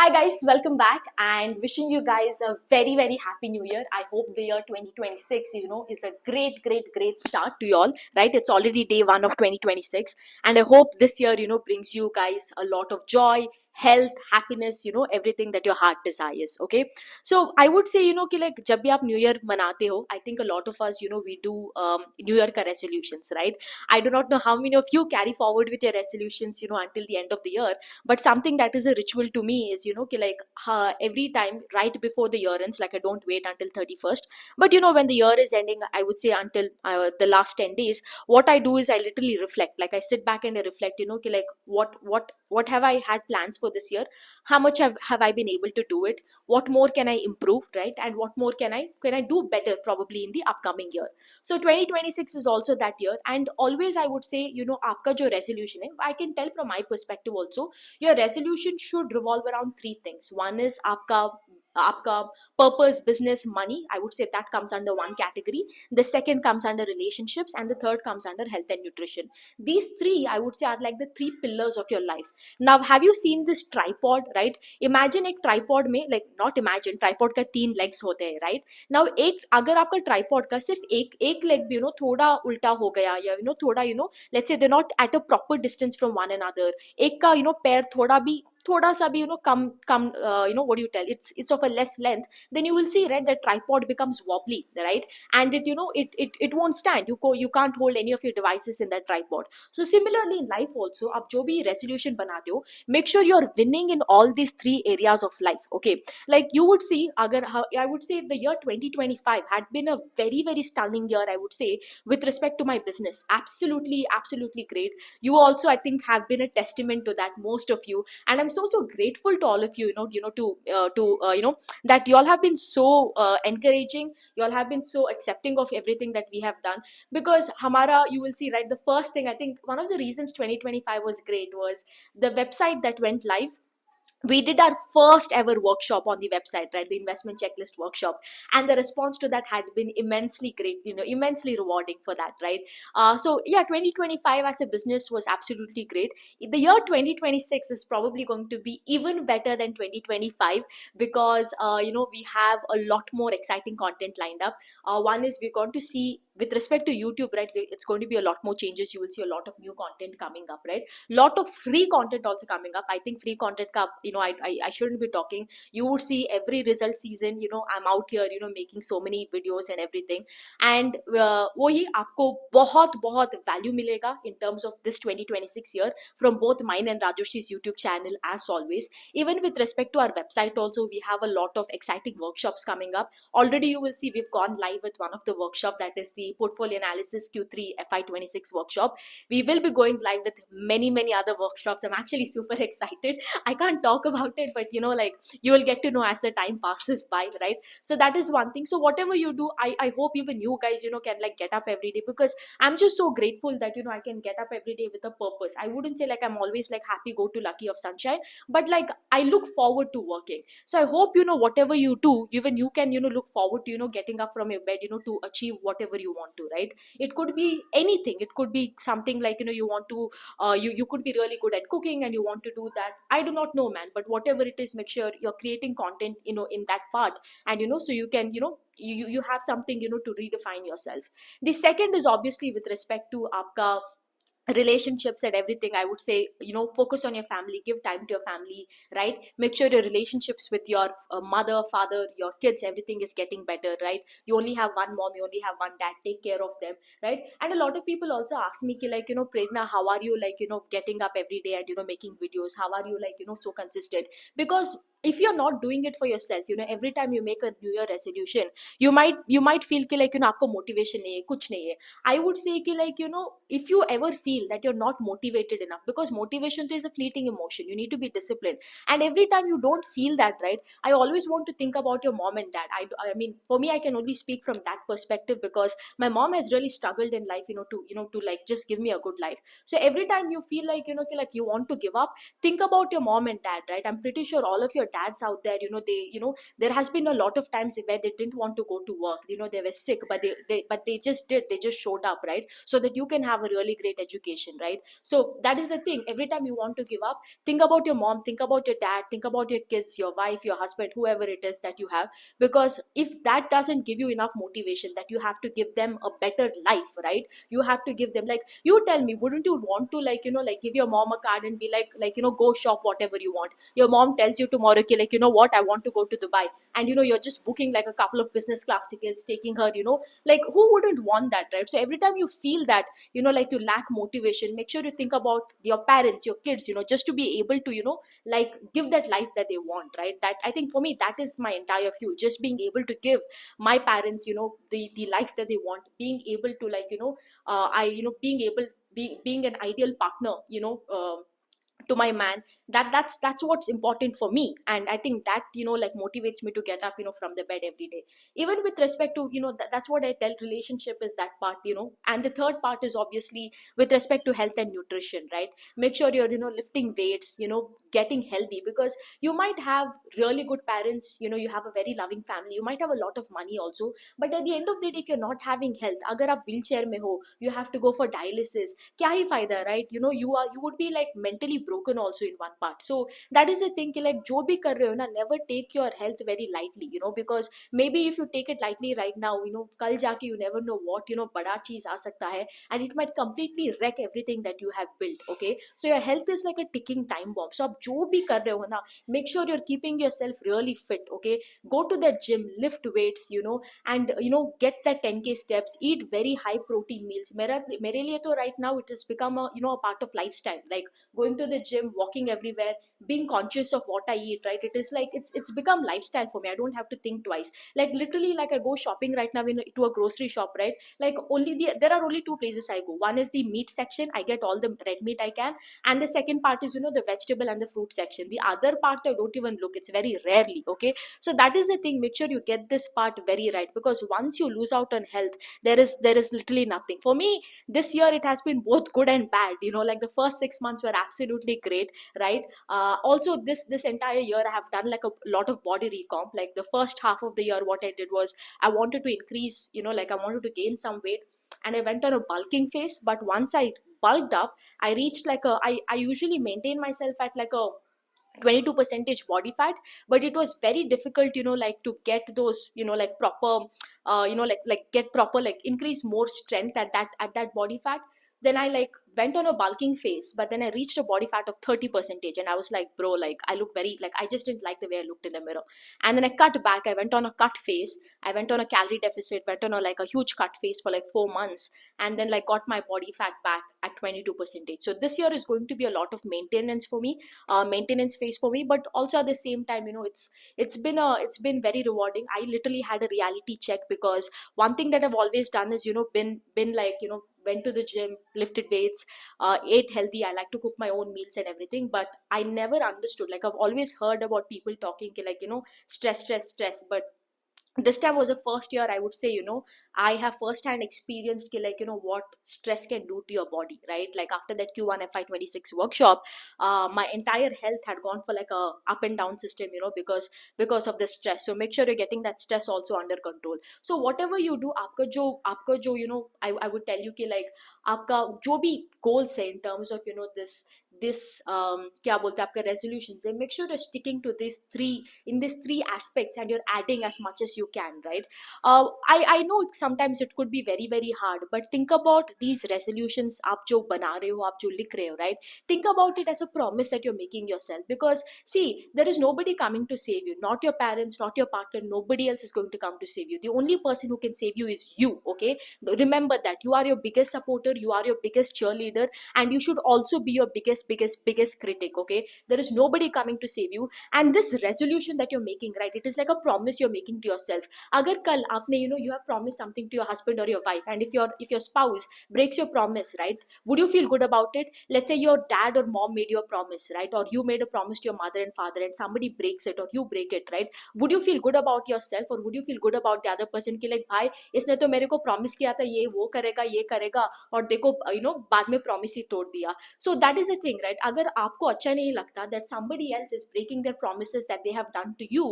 Hi guys, welcome back and wishing you guys a very happy new year. I hope the year 2026 is a great start to you all, right? It's already day 1 of 2026 and I hope this year brings you guys a lot of joy, health, happiness, everything that your heart desires, okay? So I would say कि like जब भी आप new year मनाते हो, I think a lot of us we do new year का resolutions, right? I do not know how many of you carry forward with your resolutions until the end of the year, but something that is a ritual to me is कि like every time right before the year ends, like I don't wait until 31st, but when the year is ending, I would say until the last 10 days, what I do is I literally reflect, like I sit back and I reflect कि like what have I had plans for this year, how much have I been able to do it, what more can I improve, right? And what more can I do better probably in the upcoming year. So 2026 is also that year, and always I would say आपका जो resolution है, I can tell from my perspective also, your resolution should revolve around three things. One is आपका purpose, business, money. I would say that comes under one category. The second comes under relationships, and the third comes under health and nutrition. These three, I would say, are like the three pillars of your life. Now, have you seen this tripod, right? Imagine एक tripod में, like not imagine, tripod का तीन legs होते हैं, right? Now एक अगर आपका tripod का सिर्फ एक leg भी थोड़ा उल्टा हो गया, या थोड़ा let's say they're not at a proper distance from one another, एक का पैर थोड़ा सा भी कम what do you tell, it's of a less length, then you will see, right, that tripod becomes wobbly, right? And it won't stand. You can't hold any of your devices in that tripod. So similarly in life also, आप जो भी resolution बनाते हो, make sure you're winning in all these three areas of life, okay? Like you would see, अगर I would say the year 2025 had been a very stunning year, I would say, with respect to my business. Absolutely great. You also, I think, have been a testament to that, most of you, and I'm so grateful to all of you, that you all have been so encouraging, you all have been so accepting of everything that we have done. Because hamara, you will see, right, the first thing, I think one of the reasons 2025 was great was the website that went live. We did our first ever workshop on the website, right, the investment checklist workshop, and the response to that had been immensely great, immensely rewarding for that, right? So yeah, 2025 as a business was absolutely great. The year 2026 is probably going to be even better than 2025, because we have a lot more exciting content lined up. One is we're going to see, with respect to YouTube, right, it's going to be a lot more changes. You will see a lot of new content coming up, right? Lot of free content also coming up. I think free content ka, I shouldn't be talking. You would see every result season, I'm out here, making so many videos and everything. And वही आपको बहुत value मिलेगा in terms of this 2026 year from both mine and Rajoshi's YouTube channel, as always. Even with respect to our website also, we have a lot of exciting workshops coming up. Already you will see we've gone live with one of the workshop, that is the portfolio analysis Q3 FY26 workshop. We will be going live with many other workshops. I'm actually super excited. I can't talk about it, but like you will get to know as the time passes by, right? So that is one thing. So whatever you do, I hope even you guys can like get up every day, because I'm just so grateful that I can get up every day with a purpose. I wouldn't say like I'm always like happy go to lucky of sunshine, but like I look forward to working. So I hope whatever you do, even you can look forward to getting up from your bed to achieve whatever you want to, right? It could be anything. It could be something like you want to you could be really good at cooking and you want to do that. I do not know, man, but whatever it is, make sure you're creating content in that part, and so you can you have something to redefine yourself. The second is obviously with respect to aapka relationships and everything. I would say focus on your family, give time to your family, right? Make sure your relationships with your mother, father, your kids, everything is getting better, right? You only have one mom, you only have one dad, take care of them, right? And a lot of people also ask me like Prerna, how are you like getting up every day and making videos, how are you like so consistent? Because if you're not doing it for yourself, every time you make a new year resolution, you might feel कि like आपको motivation नहीं है, कुछ नहीं है. I would say कि like if you ever feel that you're not motivated enough, because motivation is a fleeting emotion, you need to be disciplined, and every time you don't feel that, right, I always want to think about your mom and dad. I mean, for me, I can only speak from that perspective, because my mom has really struggled in life, to like just give me a good life. So every time you feel like like you want to give up, think about your mom and dad, right? I'm pretty sure all of your dads out there, there has been a lot of times where they didn't want to go to work, they were sick, but they just did, they just showed up, right? So that you can have a really great education, right? So that is the thing. Every time you want to give up, think about your mom, think about your dad, think about your kids, your wife, your husband, whoever it is that you have. Because if that doesn't give you enough motivation that you have to give them a better life, right? You have to give them, like, you tell me, wouldn't you want to, like, like, give your mom a card and be like, go shop whatever you want? Your mom tells you tomorrow, okay, like, what, I want to go to Dubai, and you're just booking like a couple of business class tickets, taking her, like, who wouldn't want that, right? So every time you feel that, like, you lack motivation, make sure you think about your parents, your kids, just to be able to, like, give that life that they want, right? That, I think, for me, that is my entire fuel, just being able to give my parents, the life that they want, being able to, like, being able, being an ideal partner, to my man. That's what's important for me. And I think that, like, motivates me to get up, from the bed every day. Even with respect to, that's what I tell, relationship is that part, and the third part is obviously with respect to health and nutrition, right? Make sure you're, lifting weights, getting healthy, because you might have really good parents, you have a very loving family, you might have a lot of money also, but at the end of the day, if you're not having health, agar aap wheelchair mein ho, you have to go for dialysis, kya hi fayda, right? You would be like mentally broken also in one part. So that is the thing ki, like, jo bhi kar rahe ho na, never take your health very lightly, because maybe if you take it lightly right now, kal jaake you never know what, bada cheez aa sakta hai, and it might completely wreck everything that you have built. Okay, so your health is like a ticking time bomb. So आप जो भी कर रहे हो ना, make sure you're keeping yourself really fit. Okay, go to the gym, lift weights, and get that 10K steps, eat very high protein meals. मेरे लिए तो right now it has become a, a part of lifestyle, like going to the gym, walking everywhere, being conscious of what I eat, right? It is like, it's become lifestyle for me. I don't have to think twice. Like, literally, like, I go shopping right now to a grocery shop, right? Like, there are only two places I go. One is the meat section, I get all the red meat I can, and the second part is, the vegetable and the fruit section. The other part I don't even look, it's very rarely. Okay, so that is the thing. Make sure you get this part very right, because once you lose out on health, there is literally nothing. For me, this year it has been both good and bad. Like, the first 6 months were absolutely great, right? Also, this entire year I have done like a lot of body recomp. Like, the first half of the year, what I did was, I wanted to increase, like, I wanted to gain some weight, and I went on a bulking phase. But once I bulked up, I reached like I usually maintain myself at like a 22 percentage body fat, but it was very difficult, like, to get those, like, proper, like get proper, like, increase more strength at that body fat. Then I, like, went on a bulking phase, but then I reached a body fat of 30 percentage, and I was like, bro, like, I look very, like, I just didn't like the way I looked in the mirror. And then I cut back, I went on a cut phase, I went on a calorie deficit, went on a, like, a huge cut phase for like 4 months, and then, like, got my body fat back at 22 percentage. So this year is going to be a lot of maintenance for me, maintenance phase for me. But also at the same time, it's been very rewarding. I literally had a reality check, because one thing that I've always done is, been like, went to the gym, lifted weights, ate healthy. I like to cook my own meals and everything. But I never understood, like, I've always heard about people talking like, stress, but this time was the first year, I would say, I have first hand experienced like, what stress can do to your body, right? Like, after that Q1 FY26 workshop, my entire health had gone for like a up and down system, because of the stress. So make sure you're getting that stress also under control. So whatever you do, आपका जो I would tell you कि like आपका जो भी goals है in terms of this क्या बोलते हैं आपका resolutions है, make sure you're sticking to these three aspects, and you're adding as much as you can, right? I know sometimes it could be very very hard, but think about these resolutions आप जो बना रहे हो, आप जो लिख रहे हो, right? Think about it as a promise that you're making yourself, because see, there is nobody coming to save you, not your parents, not your partner, nobody else is going to come to save you. The only person who can save you is you. Okay, remember that you are your biggest supporter, you are your biggest cheerleader, and you should also be your biggest critic. Okay, there is nobody coming to save you. And this resolution that you're making, right, it is like a promise you're making to yourself. Agar kal aapne you have promised something to your husband or your wife, and if your spouse breaks your promise, right, would you feel good about it? Let's say your dad or mom made you a promise, right, or you made a promise to your mother and father, and somebody breaks it or you break it, right? Would you feel good about yourself, or would you feel good about the other person ki like bhai इसने तो मेरे को promise किया था ये वो करेगा और देखो बाद में प्रॉमिस ही तोड़ दिया. So that is the thing. Thing right, अगर आपको अच्छा नहीं लगता that somebody else is breaking their promises that they have done to you,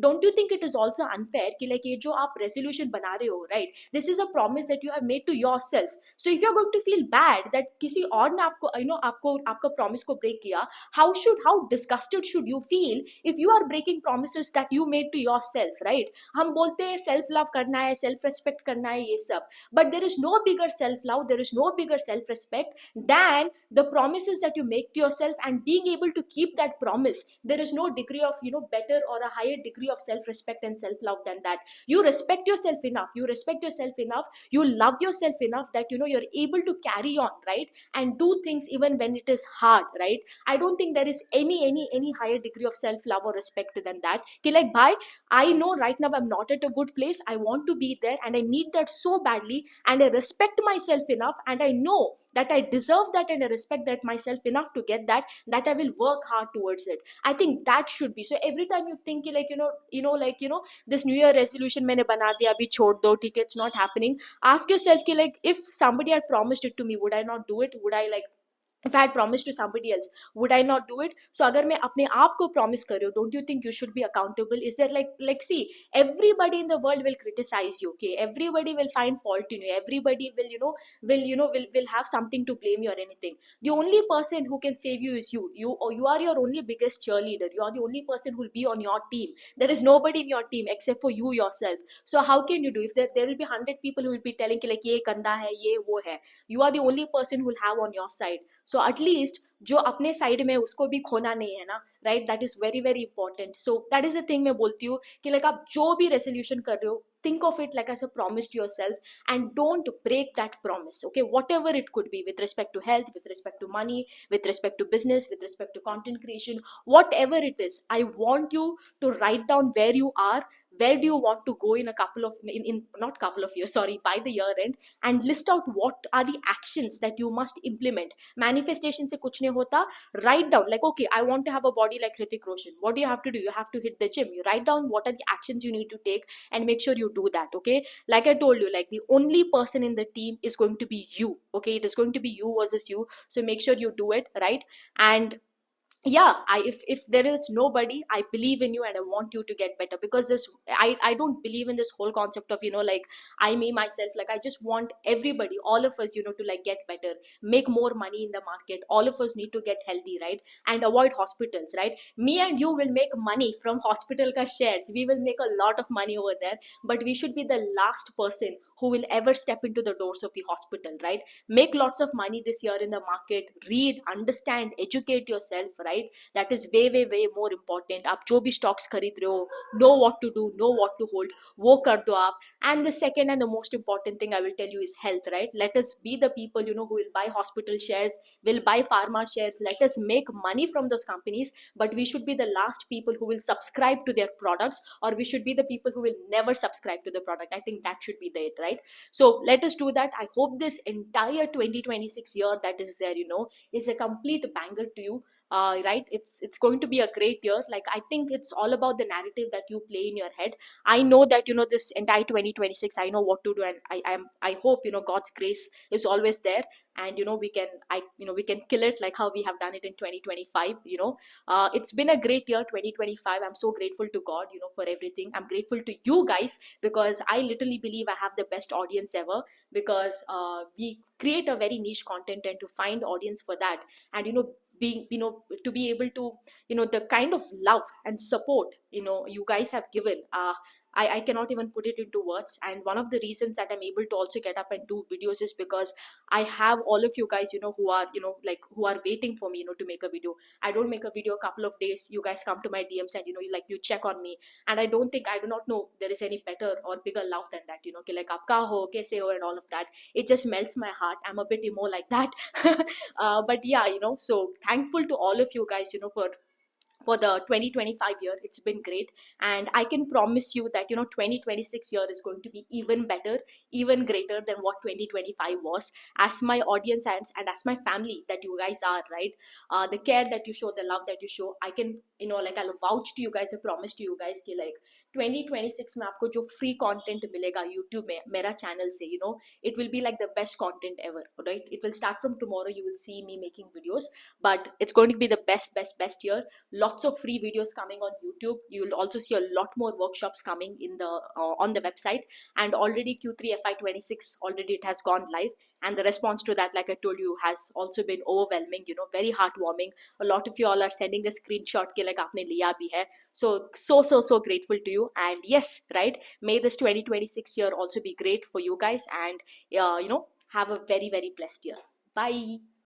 don't you think it is also unfair कि like ये जो आप resolution बना रहे हो right, this is a promise that you have made to yourself. So if you're going to feel bad that किसी और ने आपको आपको आपका promise को break किया, how disgusted should you feel if you are breaking promises that you made to yourself, right? हम बोलते हैं self love करना है, self respect करना है, ये सब, but there is no bigger self love, there is no bigger self respect than the promises that you make to yourself, and being able to keep that promise. There is no degree of better or a higher degree of self respect and self love than that. You respect yourself enough, you respect yourself enough, you love yourself enough that you're able to carry on, right, and do things even when it is hard, right? I don't think there is any higher degree of self love or respect than that. Okay, like bye, I know right now I'm not at a good place, I want to be there and I need that so badly, and I respect myself enough, and I know that I deserve that, and I respect that myself enough to get that I will work hard towards it. I think that should be. So every time you think like this new year resolution मैंने बना दिया, अभी छोड़ दो, ठीक है, it's not happening. Ask yourself कि like if somebody had promised it to me, would I not do it? Would I like, if I had promised to somebody else, would I not do it? So अगर मैं अपने आप को promise कर रही हूँ, don't you think you should be accountable? Is there like see, everybody in the world will criticize you, okay? Everybody will find fault in you. Everybody will will have something to blame you or anything. The only person who can save you is you. You are your only biggest cheerleader. You are the only person who will be on your team. There is nobody in your team except for you yourself. So how can you do? If there will be 100 people who will be telling कि like ये गंदा है, ये वो है, you are the only person who will have on your side. So at least जो अपने side में उसको भी खोना नहीं है ना, right? That is very very important. So that is the thing मैं बोलती हूँ कि लाइक आप जो भी रेजोल्यूशन कर रहे हो, think of it like as a promise to yourself, and don't break that promise, okay? Whatever it could be, with respect to health, with respect to money, with respect to business, with respect to content creation, whatever it is, I want you to write down where you are, where do you want to go in a couple of in not couple of years, sorry, by the year end, and list out what are the actions that you must implement. Manifestation se kuch nahi hota. Write down like, okay, I want to have a body like Hrithik Roshan. What do you have to do? You have to hit the gym. You write down what are the actions you need to take and make sure you do that, okay? Like I told you, like the only person in the team is going to be you, okay? It is going to be you versus you. So make sure you do it, right? And yeah, if there is nobody, I believe in you and I want you to get better, because this I don't believe in this whole concept of like I, me, myself. Like I just want everybody, all of us, to like get better, make more money in the market. All of us need to get healthy, right? And avoid hospitals, right? Me and you will make money from hospital ka shares, we will make a lot of money over there, but we should be the last person who will ever step into the doors of the hospital, right? Make lots of money this year in the market, read, understand, educate yourself, right? That is way way way more important. आप जो भी stocks खरीद रहे हो, know what to do, know what to hold, वो कर दो आप. And the second and the most important thing I will tell you is health, right? Let us be the people who will buy hospital shares, will buy pharma shares. Let us make money from those companies, but we should be the last people who will subscribe to their products, or we should be the people who will never subscribe to the product. I think that should be the it, right? So let us do that. I hope this entire 2026 year that is there, is a complete banger to you. Right, it's going to be a great year. Like I think it's all about the narrative that you play in your head. I know that this entire 2026 I know what to do, and I hope God's grace is always there, and we can kill it like how we have done it in 2025. It's been a great year 2025. I'm so grateful to God for everything. I'm grateful to you guys, because I literally believe I have the best audience ever, because we create a very niche content, and to find audience for that, and being to be able to the kind of love and support you guys have given, I cannot even put it into words. And one of the reasons that I'm able to also get up and do videos is because I have all of you guys who are like who are waiting for me to make a video. I don't make a video a couple of days, you guys come to my DMs and you check on me, and I do not know there is any better or bigger love than that, कि like aap ka ho, kaise ho, and all of that. It just melts my heart. I'm a bit emo like that. But yeah, so thankful to all of you guys for for the 2025 year. It's been great, and I can promise you that 2026 year is going to be even better, even greater than what 2025 was. As my audience and as my family that you guys are, right? The care that you show, the love that you show, I can, like, I'll vouch to you guys, I promise to you guys कि like 2026 में आपको जो free content मिलेगा YouTube में मेरा channel से, it will be like the best content ever, right? It will start from tomorrow. You will see me making videos, but it's going to be the best year. Lots of free videos coming on YouTube. You will also see a lot more workshops coming in the on the website. And already Q3 FY26, already it has gone live, and the response to that, like I told you, has also been overwhelming, very heartwarming. A lot of you all are sending a screenshot ke like aapne liya bhi hai. So grateful to you. And yes, right, may this 2026 year also be great for you guys, and have a very blessed year. Bye.